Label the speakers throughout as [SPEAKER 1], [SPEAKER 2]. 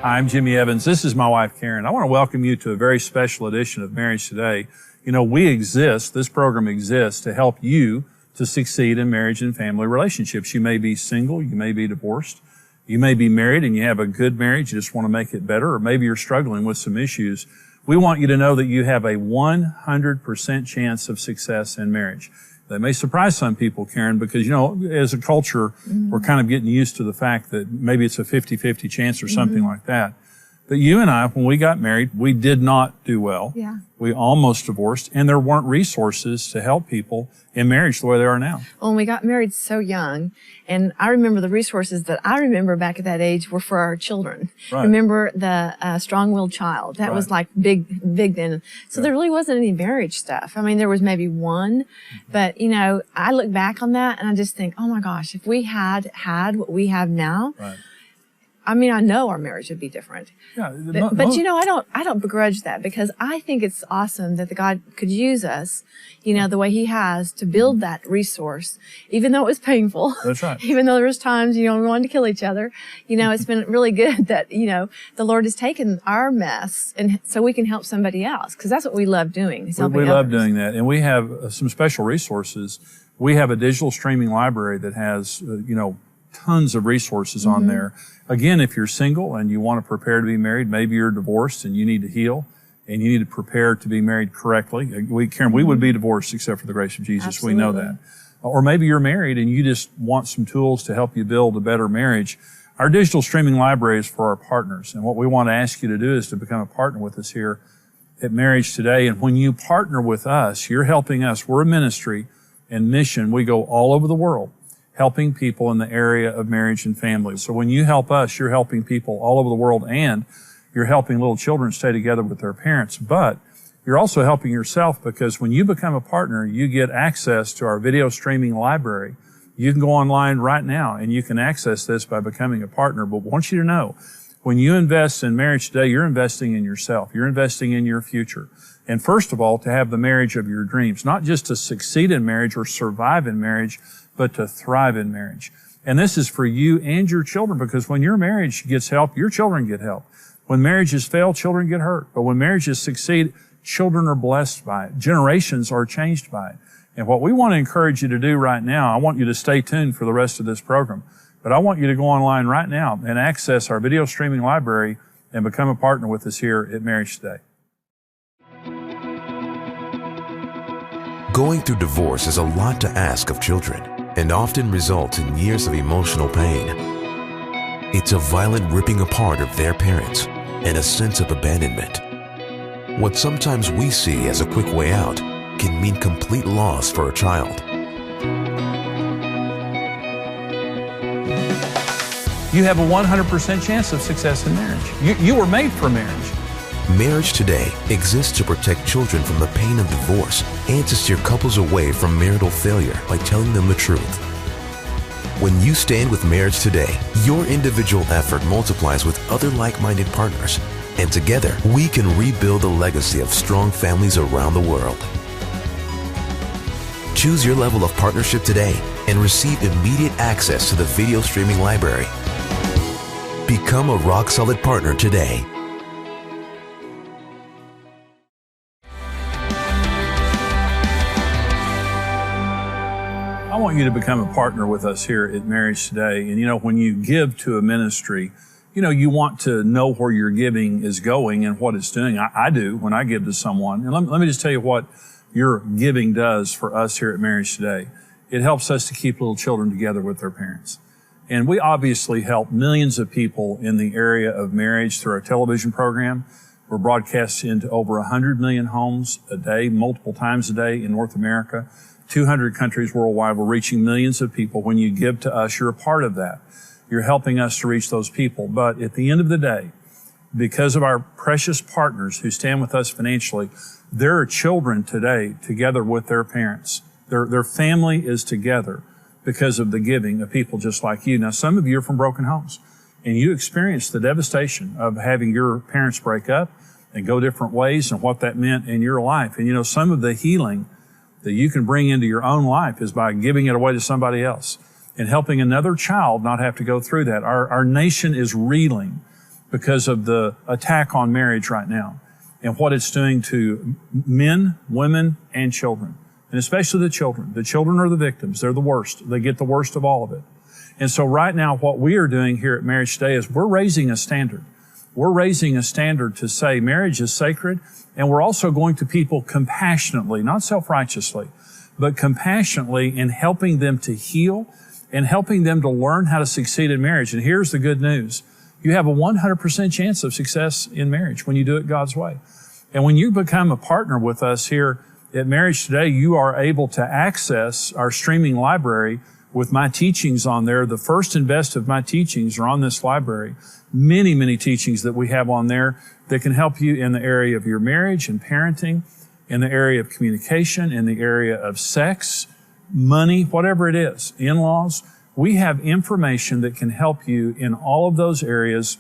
[SPEAKER 1] Hi, I'm Jimmy Evans. This is my wife, Karen. I want to welcome you to a very special edition of Marriage Today. You know, this program exists to help you to succeed in marriage and family relationships. You may be single, you may be divorced, you may be married and you have a good marriage, you just want to make it better, or maybe you're struggling with some issues. We want you to know that you have a 100% chance of success in marriage. That may surprise some people, Karen, because, you know, as a culture, we're kind of getting used to the fact that maybe it's a 50-50 chance or something like that. But you and I, when we got married, we did not do well.
[SPEAKER 2] Yeah.
[SPEAKER 1] We almost divorced, and there weren't resources to help people in marriage the way they are now.
[SPEAKER 2] Well, we got married so young, and I remember the resources that I remember back at that age were for our children.
[SPEAKER 1] Right.
[SPEAKER 2] Remember the strong-willed child. That was like big then. So there really wasn't any marriage stuff. I mean, there was maybe one, but, you know, I look back on that and I just think, oh my gosh, if we had what we have now, I mean, I know our marriage would be different.
[SPEAKER 1] Yeah,
[SPEAKER 2] but you know, I don't begrudge that, because I think it's awesome that the God could use us, you know, the way He has to build that resource, even though it was painful.
[SPEAKER 1] That's right.
[SPEAKER 2] Even though there was times, you know, we wanted to kill each other. You know, it's been really good that, you know, the Lord has taken our mess and so we can help somebody else, because that's what we love doing. Is helping
[SPEAKER 1] we
[SPEAKER 2] others.
[SPEAKER 1] love doing that, and we have some special resources. We have a digital streaming library that has, you know, tons of resources on there. Again, if you're single and you want to prepare to be married, maybe you're divorced and you need to heal and you need to prepare to be married correctly. Karen, we would be divorced except for the grace of Jesus.
[SPEAKER 2] Absolutely.
[SPEAKER 1] We know that. Or maybe you're married and you just want some tools to help you build a better marriage. Our digital streaming library is for our partners. And what we want to ask you to do is to become a partner with us here at Marriage Today. And when you partner with us, you're helping us. We're a ministry and mission. We go all over the world, helping people in the area of marriage and family. So when you help us, you're helping people all over the world, and you're helping little children stay together with their parents. But you're also helping yourself, because when you become a partner, you get access to our video streaming library. You can go online right now and you can access this by becoming a partner. But I want you to know, when you invest in Marriage Today, you're investing in yourself. You're investing in your future. And first of all, to have the marriage of your dreams, not just to succeed in marriage or survive in marriage, but to thrive in marriage. And this is for you and your children, because when your marriage gets help, your children get help. When marriages fail, children get hurt. But when marriages succeed, children are blessed by it. Generations are changed by it. And what we want to encourage you to do right now, I want you to stay tuned for the rest of this program, but I want you to go online right now and access our video streaming library and become a partner with us here at Marriage Today.
[SPEAKER 3] Going through divorce is a lot to ask of children, and often results in years of emotional pain. It's a violent ripping apart of their parents and a sense of abandonment. What sometimes we see as a quick way out can mean complete loss for a child.
[SPEAKER 1] You have a 100% chance of success in marriage. You were made for marriage.
[SPEAKER 3] Marriage Today exists to protect children from the pain of divorce and to steer couples away from marital failure by telling them the truth. When you stand with Marriage Today, your individual effort multiplies with other like-minded partners, and together we can rebuild a legacy of strong families around the world. Choose your level of partnership today and receive immediate access to the video streaming library. Become a rock-solid partner today.
[SPEAKER 1] I want you to become a partner with us here at Marriage Today. And you know, when you give to a ministry, you know, you want to know where your giving is going and what it's doing. I do when I give to someone. And let me just tell you what your giving does for us here at Marriage Today. It helps us to keep little children together with their parents. And we obviously help millions of people in the area of marriage through our television program. We're broadcast into over 100 million homes a day, multiple times a day in North America. 200 countries worldwide. We're reaching millions of people. When you give to us, you're a part of that. You're helping us to reach those people. But at the end of the day, because of our precious partners who stand with us financially, there are children today together with their parents. Their family is together because of the giving of people just like you. Now, some of you are from broken homes, and you experienced the devastation of having your parents break up and go different ways and what that meant in your life. And you know, some of the healing that you can bring into your own life is by giving it away to somebody else and helping another child not have to go through that. Our nation is reeling because of the attack on marriage right now and what it's doing to men, women, and children. And especially the children. The children are the victims. They're the worst. They get the worst of all of it. And so right now, what we are doing here at Marriage Today is we're raising a standard. We're raising a standard to say marriage is sacred, and we're also going to people compassionately, not self-righteously, but compassionately in helping them to heal and helping them to learn how to succeed in marriage. And here's the good news. You have a 100% chance of success in marriage when you do it God's way. And when you become a partner with us here at Marriage Today, you are able to access our streaming library with my teachings on there. The first and best of my teachings are on this library. Many, many teachings that we have on there that can help you in the area of your marriage and parenting, in the area of communication, in the area of sex, money, whatever it is, in-laws. We have information that can help you in all of those areas,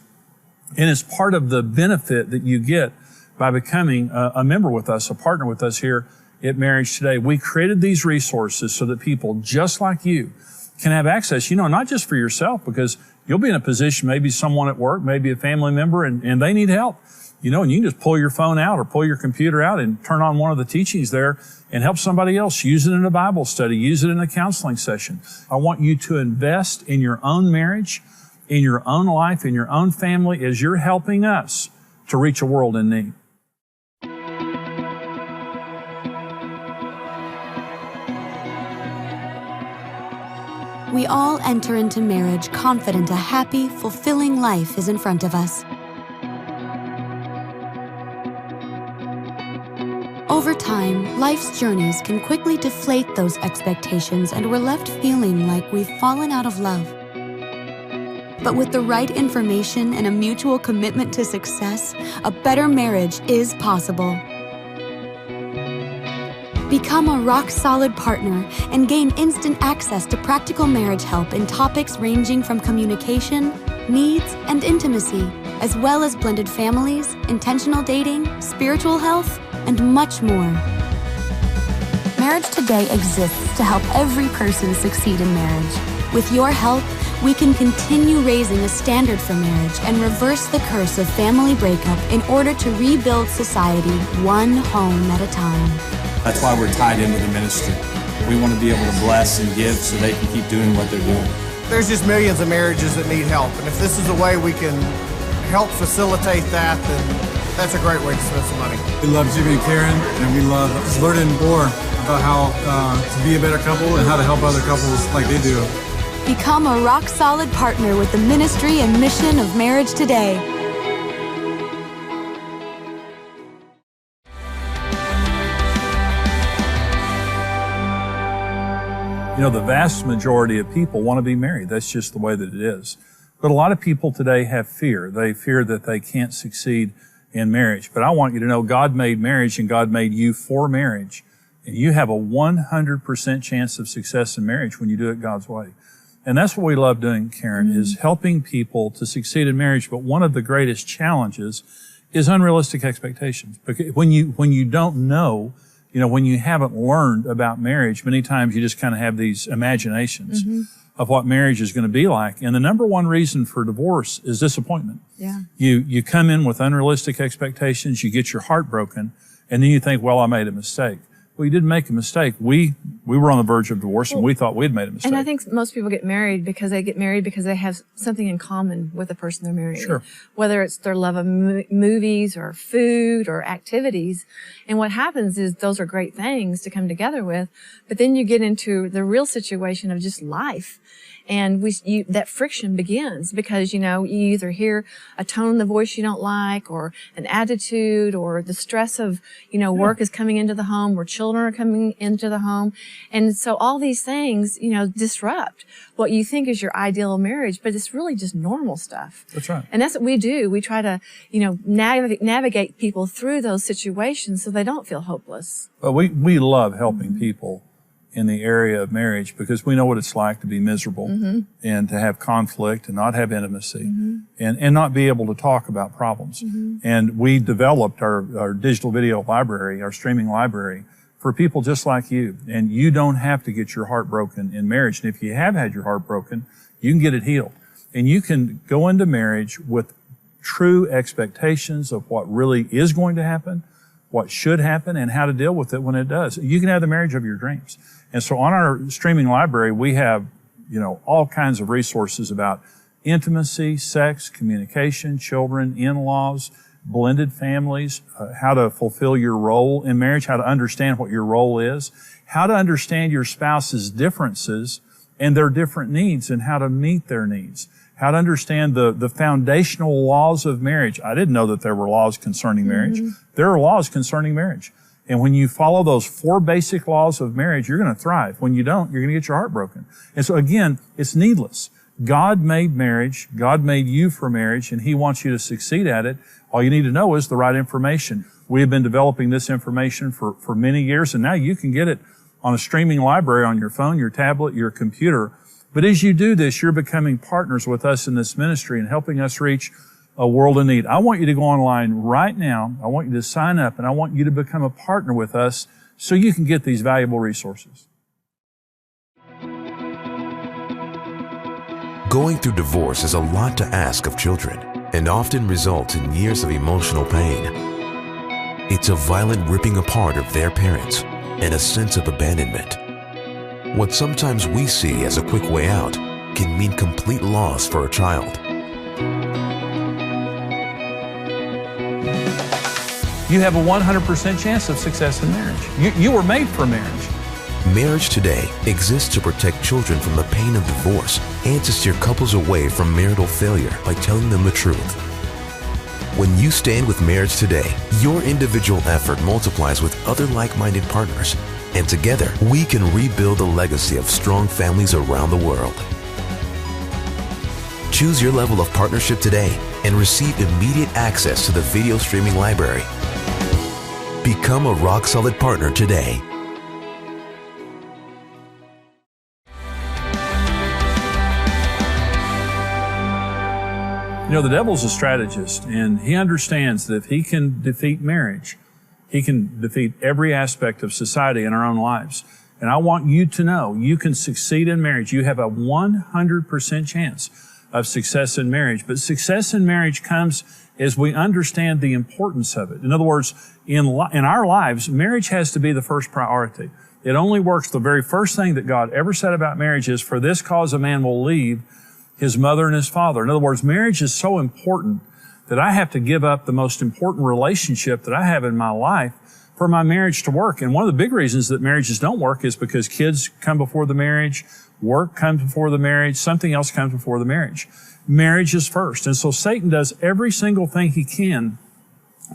[SPEAKER 1] and it's part of the benefit that you get by becoming a member with us, a partner with us here at Marriage Today. We created these resources so that people just like you can have access, not just for yourself, because you'll be in a position, maybe someone at work, maybe a family member, and they need help. And you can just pull your phone out or pull your computer out and turn on one of the teachings there and help somebody else. Use it in a Bible study. Use it in a counseling session. I want you to invest in your own marriage, in your own life, in your own family as you're helping us to reach a world in need.
[SPEAKER 4] We all enter into marriage confident a happy, fulfilling life is in front of us. Over time, life's journeys can quickly deflate those expectations, and we're left feeling like we've fallen out of love. But with the right information and a mutual commitment to success, a better marriage is possible. Become a rock-solid partner and gain instant access to practical marriage help in topics ranging from communication, needs, and intimacy, as well as blended families, intentional dating, spiritual health, and much more. Marriage Today exists to help every person succeed in marriage. With your help, we can continue raising a standard for marriage and reverse the curse of family breakup in order to rebuild society one home at a time.
[SPEAKER 5] That's why we're tied into the ministry. We want to be able to bless and give so they can keep doing what they're doing.
[SPEAKER 6] There's just millions of marriages that need help, and if this is a way we can help facilitate that, then that's a great way to spend some money.
[SPEAKER 7] We love Jimmy and Karen, and we love learning more about how to be a better couple and how to help other couples like they do.
[SPEAKER 4] Become a rock-solid partner with the ministry and mission of Marriage Today.
[SPEAKER 1] The vast majority of people want to be married. That's just the way that it is. But a lot of people today have fear. They fear that they can't succeed in marriage. But I want you to know God made marriage and God made you for marriage. And you have a 100% chance of success in marriage when you do it God's way. And that's what we love doing, Karen, is helping people to succeed in marriage. But one of the greatest challenges is unrealistic expectations. Because when you don't know, when you haven't learned about marriage, many times you just kind of have these imaginations of what marriage is going to be like. And the number one reason for divorce is disappointment.
[SPEAKER 2] Yeah.
[SPEAKER 1] You come in with unrealistic expectations, you get your heart broken, and then you think, well, I made a mistake. Well, you didn't make a mistake. We were on the verge of divorce, and we thought we'd made a mistake.
[SPEAKER 2] And I think most people get married because they have something in common with the person they're marrying.
[SPEAKER 1] Sure.
[SPEAKER 2] Whether it's their love of movies or food or activities. And what happens is those are great things to come together with, but then you get into the real situation of just life. And that friction begins because, you either hear a tone in the voice you don't like, or an attitude, or the stress of, work is coming into the home, or children are coming into the home. And so all these things, disrupt what you think is your ideal marriage, but it's really just normal stuff.
[SPEAKER 1] That's right.
[SPEAKER 2] And that's what we do. We try to, navigate people through those situations so they don't feel hopeless.
[SPEAKER 1] But we love helping people in the area of marriage because we know what it's like to be miserable and to have conflict and not have intimacy and not be able to talk about problems. And we developed our digital video library, our streaming library, for people just like you. And you don't have to get your heart broken in marriage. And if you have had your heart broken, you can get it healed. And you can go into marriage with true expectations of what really is going to happen, what should happen, and how to deal with it when it does. You can have the marriage of your dreams. And so on our streaming library, we have, all kinds of resources about intimacy, sex, communication, children, in-laws, blended families, how to fulfill your role in marriage, how to understand what your role is, how to understand your spouse's differences and their different needs and how to meet their needs, how to understand the foundational laws of marriage. I didn't know that there were laws concerning marriage. There are laws concerning marriage. And when you follow those 4 basic laws of marriage, you're going to thrive. When you don't, you're going to get your heart broken. And so again, it's needless. God made marriage. God made you for marriage, and He wants you to succeed at it. All you need to know is the right information. We have been developing this information for many years, and now you can get it on a streaming library on your phone, your tablet, your computer. But as you do this, you're becoming partners with us in this ministry and helping us reach a world in need. I want you to go online right now. I want you to sign up, and I want you to become a partner with us so you can get these valuable resources.
[SPEAKER 3] Going through divorce is a lot to ask of children and often results in years of emotional pain. It's a violent ripping apart of their parents and a sense of abandonment. What sometimes we see as a quick way out can mean complete loss for a child.
[SPEAKER 1] You have a 100% chance of success in marriage. You were made for marriage.
[SPEAKER 3] Marriage Today exists to protect children from the pain of divorce and to steer couples away from marital failure by telling them the truth. When you stand with Marriage Today, your individual effort multiplies with other like-minded partners, and together we can rebuild a legacy of strong families around the world. Choose your level of partnership today and receive immediate access to the video streaming library. Become a rock-solid partner today.
[SPEAKER 1] The devil's a strategist, and he understands that if he can defeat marriage, he can defeat every aspect of society in our own lives. And I want you to know you can succeed in marriage. You have a 100% chance of success in marriage. But success in marriage comes as we understand the importance of it. In other words, in our lives, marriage has to be the first priority. It only works. The very first thing that God ever said about marriage is, for this cause a man will leave his mother and his father. In other words, marriage is so important that I have to give up the most important relationship that I have in my life for my marriage to work. And one of the big reasons that marriages don't work is because kids come before the marriage, work comes before the marriage, something else comes before the marriage. Marriage is first. And so Satan does every single thing he can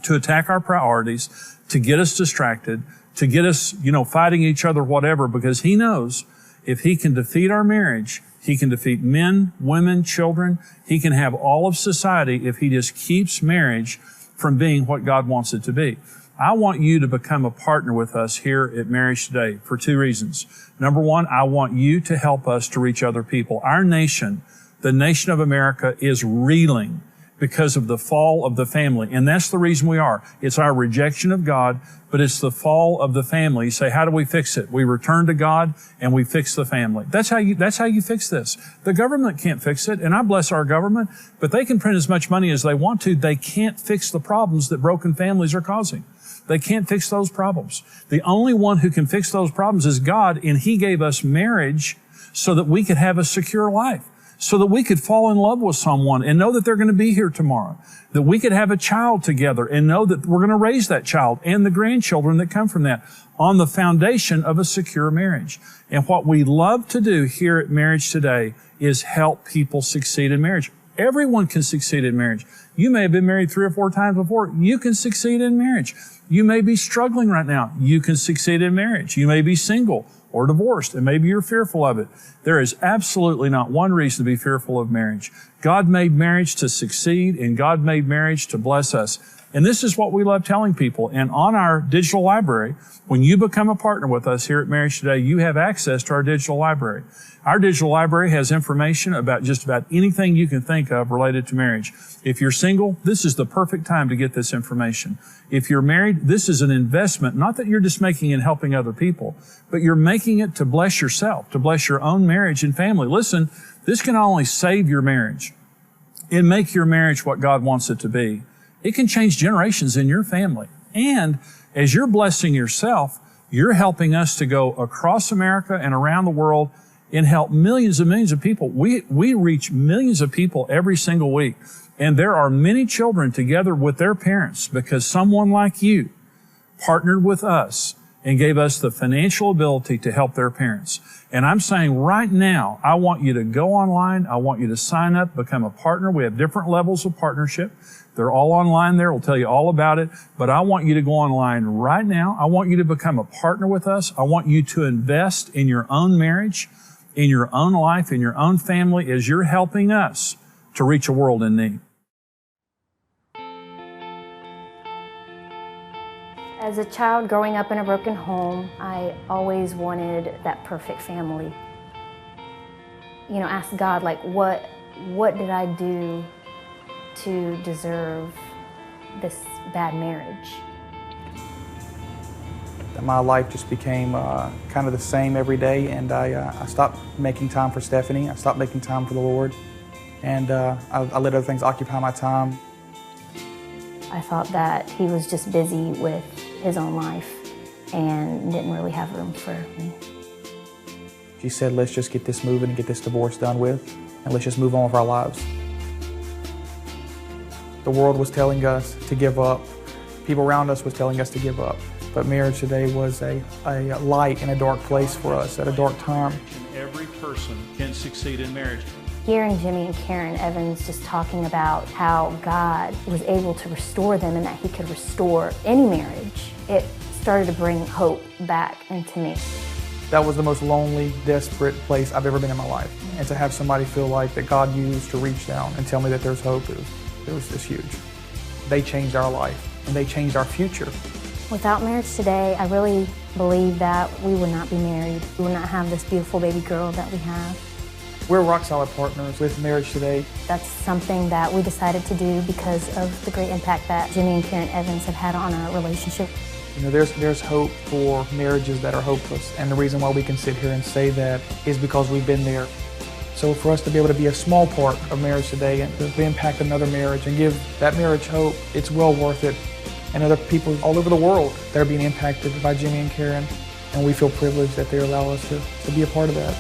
[SPEAKER 1] to attack our priorities, to get us distracted, to get us, fighting each other, whatever, because he knows if he can defeat our marriage, he can defeat men, women, children. He can have all of society if he just keeps marriage from being what God wants it to be. I want you to become a partner with us here at Marriage Today for 2 reasons. Number 1, I want you to help us to reach other people. Our nation, the nation of America, is reeling because of the fall of the family. And that's the reason we are. It's our rejection of God, but it's the fall of the family. You say, how do we fix it? We return to God and we fix the family. That's how you fix this. The government can't fix it, and I bless our government, but they can print as much money as they want to. They can't fix the problems that broken families are causing. They can't fix those problems. The only one who can fix those problems is God, and He gave us marriage so that we could have a secure life, so that we could fall in love with someone and know that they're going to be here tomorrow, that we could have a child together and know that we're going to raise that child and the grandchildren that come from that on the foundation of a secure marriage. And what we love to do here at Marriage Today is help people succeed in marriage. Everyone can succeed in marriage. You may have been married 3 or 4 times before. You can succeed in marriage. You may be struggling right now. You can succeed in marriage. You may be single or divorced, and maybe you're fearful of it. There is absolutely not one reason to be fearful of marriage. God made marriage to succeed, and God made marriage to bless us. And this is what we love telling people. And on our digital library, when you become a partner with us here at Marriage Today, you have access to our digital library. Our digital library has information about just about anything you can think of related to marriage. If you're single, this is the perfect time to get this information. If you're married, this is an investment, not that you're just making it helping other people, but you're making it to bless yourself, to bless your own marriage and family. Listen, this can only save your marriage. and make your marriage what God wants it to be, it can change generations in your family. And as you're blessing yourself, you're helping us to go across America and around the world and help millions and millions of people. We reach millions of people every single week. And there are many children together with their parents because someone like you partnered with us and gave us the financial ability to help their parents. And I'm saying right now, I want you to go online. I want you to sign up, become a partner. We have different levels of partnership. They're all online there. We'll tell you all about it. But I want you to go online right now. I want you to become a partner with us. I want you to invest in your own marriage, in your own life, in your own family as you're helping us to reach a world in need.
[SPEAKER 8] As a child growing up in a broken home, I always wanted that perfect family. You know, ask God, like, what did I do to deserve this bad marriage?
[SPEAKER 9] My life just became kind of the same every day, and I stopped making time for Stephanie. I stopped making time for the Lord, and I let other things occupy my time.
[SPEAKER 8] I thought that he was just busy with his own life and didn't really have room for me.
[SPEAKER 9] She said, let's just get this moving and get this divorce done with, and let's just move on with our lives. The world was telling us to give up. People around us was telling us to give up. But Marriage Today was a light in a dark place for us at a dark time.
[SPEAKER 1] Every person can succeed in marriage.
[SPEAKER 8] Hearing Jimmy and Karen Evans just talking about how God was able to restore them and that he could restore any marriage, it started to bring hope back into me.
[SPEAKER 9] That was the most lonely, desperate place I've ever been in my life. And to have somebody feel like that God used to reach down and tell me that there's hope, it was just huge. They changed our life and they changed our future.
[SPEAKER 8] Without Marriage Today, I really believe that we would not be married. We would not have this beautiful baby girl that we have.
[SPEAKER 9] We're rock-solid partners with Marriage Today.
[SPEAKER 8] That's something that we decided to do because of the great impact that Jimmy and Karen Evans have had on our relationship.
[SPEAKER 9] You know, there's hope for marriages that are hopeless, and the reason why we can sit here and say that is because we've been there. So for us to be able to be a small part of Marriage Today and to impact another marriage and give that marriage hope, it's well worth it. And other people all over the world that are being impacted by Jimmy and Karen, and we feel privileged that they allow us to be a part of that.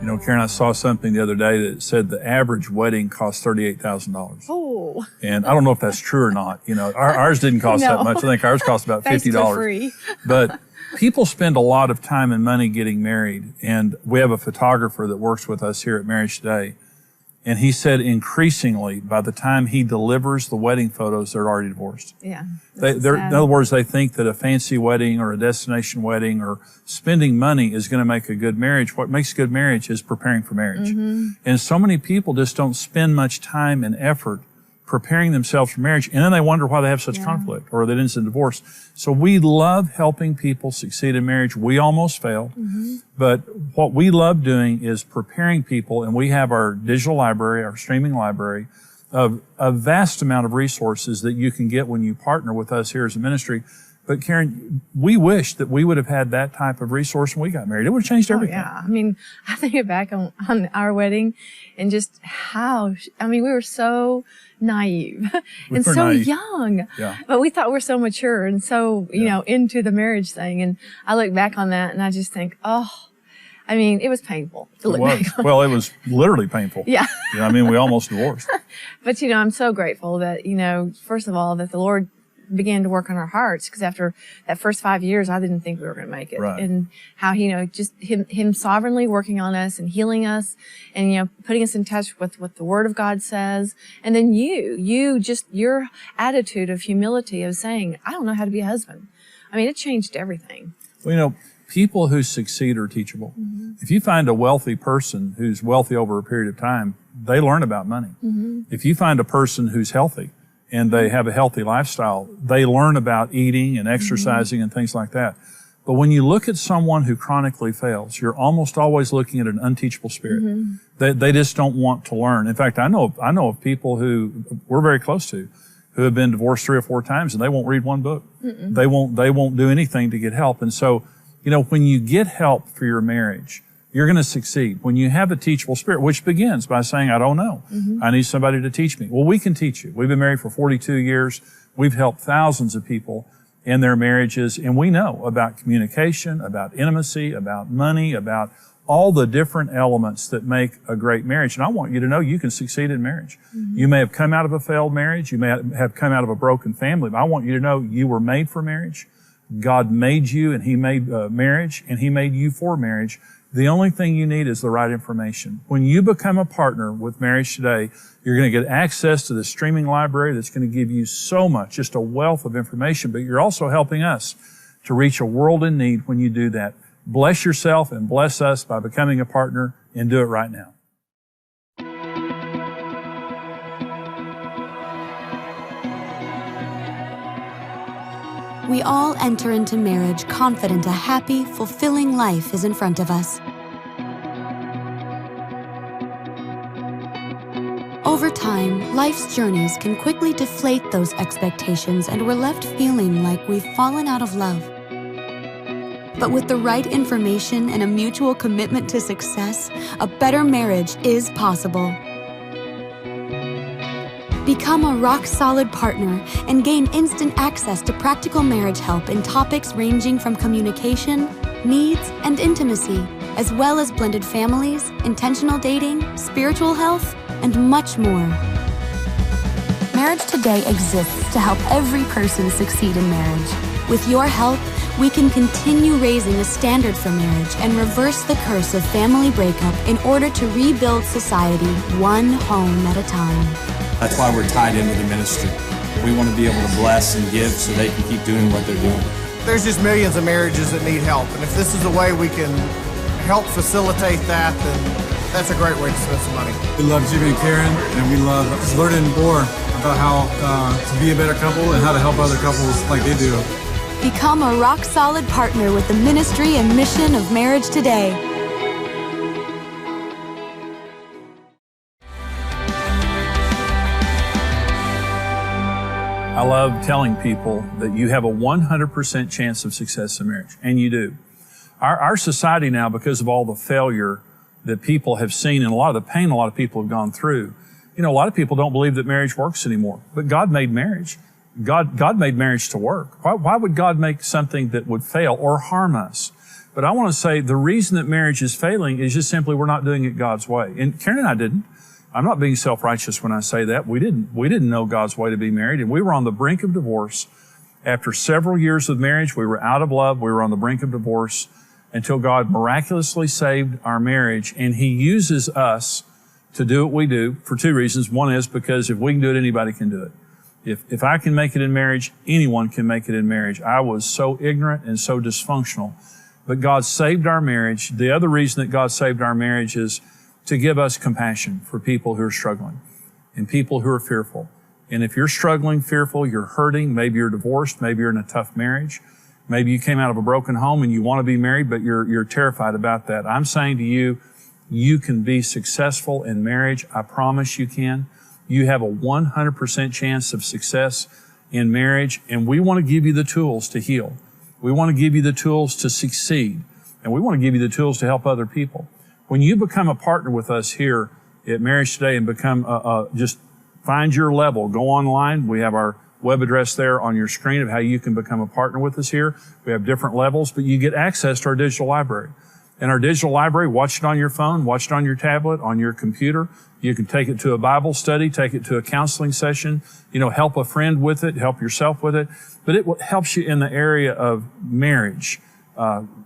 [SPEAKER 1] You know, Karen, I saw something the other day that said the average wedding costs $38,000.
[SPEAKER 2] Oh.
[SPEAKER 1] And I don't know if that's true or not. You know, ours didn't cost that much. I think ours cost about $50.
[SPEAKER 2] Free.
[SPEAKER 1] But people spend a lot of time and money getting married. And we have a photographer that works with us here at Marriage Today. And he said increasingly, by the time he delivers the wedding photos, they're already divorced.
[SPEAKER 2] Yeah.
[SPEAKER 1] In other words, they think that a fancy wedding or a destination wedding or spending money is going to make a good marriage. What makes a good marriage is preparing for marriage. Mm-hmm. And so many people just don't spend much time and effort preparing themselves for marriage, and then they wonder why they have such conflict or they didn't divorce. So we love helping people succeed in marriage. We almost failed, but what we love doing is preparing people, and we have our digital library, our streaming library, of a vast amount of resources that you can get when you partner with us here as a ministry. But Karen, we wish that we would have had that type of resource when we got married. It would have changed everything.
[SPEAKER 2] Oh, yeah. I mean, I think back on our wedding and just how, we were so naive and so
[SPEAKER 1] naive.
[SPEAKER 2] young,
[SPEAKER 1] Yeah.
[SPEAKER 2] but we thought we were so mature and so, you know, into the marriage thing. And I look back on that and I just think, it was painful to look back on.
[SPEAKER 1] Well, it was literally painful.
[SPEAKER 2] Yeah.
[SPEAKER 1] We almost divorced.
[SPEAKER 2] But, I'm so grateful that, first of all, that the Lord began to work on our hearts, because after that first 5 years, I didn't think we were going to make it.
[SPEAKER 1] Right.
[SPEAKER 2] And how, just him sovereignly working on us and healing us and, putting us in touch with what the Word of God says. And then your attitude of humility of saying, I don't know how to be a husband. It changed everything.
[SPEAKER 1] Well, people who succeed are teachable. Mm-hmm. If you find a wealthy person who's wealthy over a period of time, they learn about money. Mm-hmm. If you find a person who's healthy and they have a healthy lifestyle, they learn about eating and exercising and things like that. But when you look at someone who chronically fails, you're almost always looking at an unteachable spirit. They just don't want to learn. In fact, I know of people who we're very close to, who have been divorced 3 or 4 times and they won't read one book. They won't do anything to get help. And so, you know, when you get help for your marriage, you're going to succeed. When you have a teachable spirit, which begins by saying, I don't know. I need somebody to teach me. Well, we can teach you. We've been married for 42 years. We've helped thousands of people in their marriages, and we know about communication, about intimacy, about money, about all the different elements that make a great marriage. And I want you to know you can succeed in marriage. You may have come out of a failed marriage. You may have come out of a broken family, but I want you to know you were made for marriage. God made you, and He made marriage, and He made you for marriage. The only thing you need is the right information. When you become a partner with Marriage Today, you're going to get access to the streaming library that's going to give you so much, just a wealth of information, but you're also helping us to reach a world in need when you do that. Bless yourself and bless us by becoming a partner, and do it right now.
[SPEAKER 4] We all enter into marriage confident a happy, fulfilling life is in front of us. Over time, life's journeys can quickly deflate those expectations, and we're left feeling like we've fallen out of love. But with the right information and a mutual commitment to success, a better marriage is possible. Become a rock-solid partner and gain instant access to practical marriage help in topics ranging from communication, needs, and intimacy, as well as blended families, intentional dating, spiritual health, and much more. Marriage Today exists to help every person succeed in marriage. With your help, we can continue raising a standard for marriage and reverse the curse of family breakup in order to rebuild society one home at a time.
[SPEAKER 5] That's why we're tied into the ministry. We want to be able to bless and give so they can keep doing what they're doing.
[SPEAKER 6] There's just millions of marriages that need help, and if this is a way we can help facilitate that, then that's a great way to spend some money.
[SPEAKER 7] We love Jimmy and Karen, and we love learning more about how to be a better couple and how to help other couples like they do.
[SPEAKER 4] Become a rock-solid partner with the ministry and mission of Marriage Today.
[SPEAKER 1] I love telling people that you have a 100% chance of success in marriage, and you do. Our society now, because of all the failure that people have seen and a lot of the pain a lot of people have gone through, you know, a lot of people don't believe that marriage works anymore. But God made marriage. God made marriage to work. Why would God make something that would fail or harm us? But I want to say the reason that marriage is failing is just simply we're not doing it God's way. And Karen and I didn't. I'm not being self-righteous when I say that. We didn't know God's way to be married, and we were on the brink of divorce. After several years of marriage, we were out of love. We were on the brink of divorce until God miraculously saved our marriage, and He uses us to do what we do for 2 reasons. One is because if we can do it, anybody can do it. If I can make it in marriage, anyone can make it in marriage. I was so ignorant and so dysfunctional, but God saved our marriage. The other reason that God saved our marriage is to give us compassion for people who are struggling and people who are fearful. And if you're struggling, fearful, you're hurting, maybe you're divorced, maybe you're in a tough marriage, maybe you came out of a broken home and you want to be married, but you're terrified about that. I'm saying to you, you can be successful in marriage. I promise you can. You have a 100% chance of success in marriage, and we want to give you the tools to heal. We want to give you the tools to succeed, and we want to give you the tools to help other people. When you become a partner with us here at Marriage Today and become just find your level, go online. We have our web address there on your screen of how you can become a partner with us here. We have different levels, but you get access to our digital library. In our digital library, watch it on your phone, watch it on your tablet, on your computer. You can take it to a Bible study, take it to a counseling session, help a friend with it, help yourself with it. But it helps you in the area of marriage,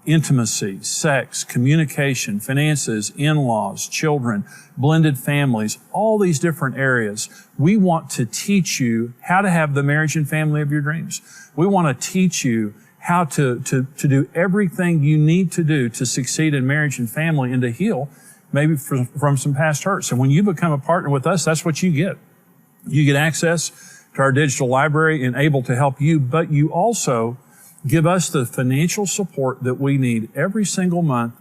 [SPEAKER 1] intimacy, sex, communication, finances, in-laws, children, blended families, all these different areas. We want to teach you how to have the marriage and family of your dreams. We want to teach you how to do everything you need to do to succeed in marriage and family and to heal maybe from some past hurts. And when you become a partner with us, that's what you get. You get access to our digital library and able to help you, but you also give us the financial support that we need every single month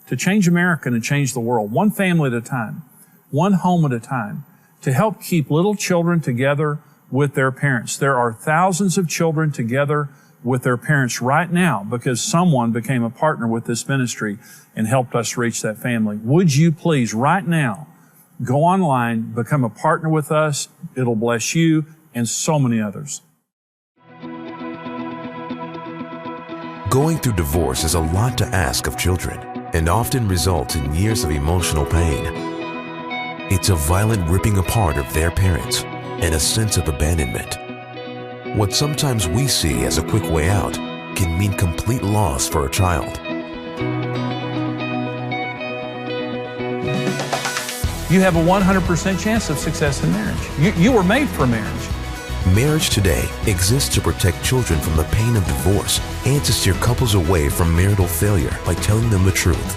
[SPEAKER 1] to change America and change the world, one family at a time, one home at a time, to help keep little children together with their parents. There are thousands of children together with their parents right now because someone became a partner with this ministry and helped us reach that family. Would you please, right now, go online, become a partner with us. It'll bless you and so many others.
[SPEAKER 3] Going through divorce is a lot to ask of children and often results in years of emotional pain. It's a violent ripping apart of their parents and a sense of abandonment. What sometimes we see as a quick way out can mean complete loss for a child.
[SPEAKER 1] You have a 100% chance of success in marriage. You were made for marriage.
[SPEAKER 3] Marriage Today exists to protect children from the pain of divorce and to steer couples away from marital failure by telling them the truth.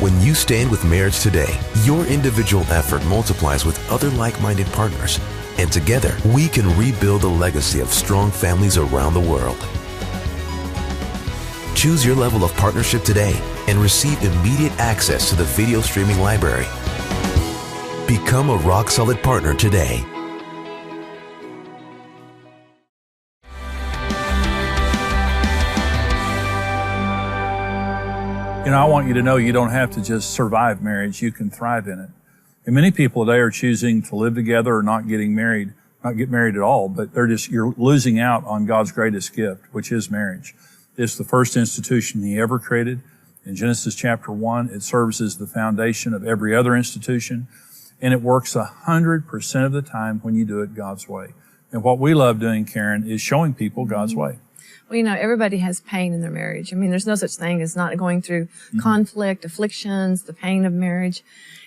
[SPEAKER 3] When you stand with Marriage Today, your individual effort multiplies with other like-minded partners, and together we can rebuild a legacy of strong families around the world. Choose your level of partnership today and receive immediate access to the video streaming library. Become a rock-solid partner today.
[SPEAKER 1] You know, I want you to know you don't have to just survive marriage, you can thrive in it. And many people today are choosing to live together or not get married at all, but you're losing out on God's greatest gift, which is marriage. It's the first institution He ever created. In Genesis chapter 1, it serves as the foundation of every other institution, and it works 100% of the time when you do it God's way. And what we love doing, Karen, is showing people God's way.
[SPEAKER 2] Well, you know, everybody has pain in their marriage. I mean, there's no such thing as not going through conflict, afflictions, the pain of marriage.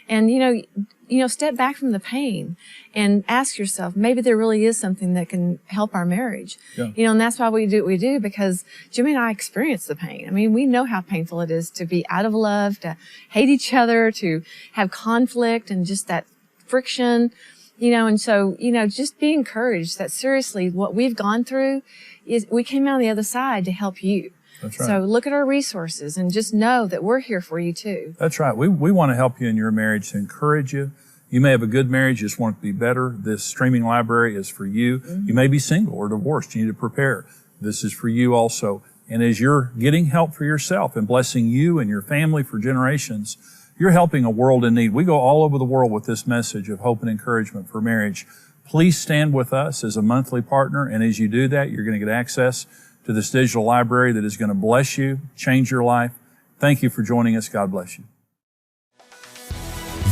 [SPEAKER 2] And, you know, step back from the pain and ask yourself, maybe there really is something that can help our marriage. Yeah. You know, and that's why we do what we do, because Jimmy and I experience the pain. I mean, we know how painful it is to be out of love, to hate each other, to have conflict and just that friction, you know, and so, you know, just be encouraged that seriously what we've gone through is we came out on the other side to help you.
[SPEAKER 1] That's right.
[SPEAKER 2] So look at our resources and just know that we're here for you too.
[SPEAKER 1] That's right. We want to help you in your marriage, to encourage you. You may have a good marriage, just want it to be better. This streaming library is for you. Mm-hmm. You may be single or divorced. You need to prepare. This is for you also. And as you're getting help for yourself and blessing you and your family for generations, you're helping a world in need. We go all over the world with this message of hope and encouragement for marriage. Please stand with us as a monthly partner. And as you do that, you're going to get access to this digital library that is going to bless you, change your life. Thank you for joining us. God bless you.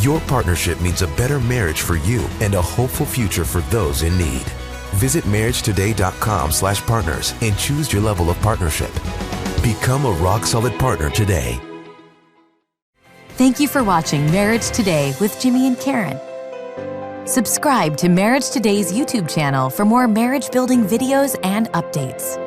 [SPEAKER 3] Your partnership means a better marriage for you and a hopeful future for those in need. Visit MarriageToday.com/partners and choose your level of partnership. Become a rock-solid partner today.
[SPEAKER 10] Thank you for watching Marriage Today with Jimmy and Karen. Subscribe to Marriage Today's YouTube channel for more marriage-building videos and updates.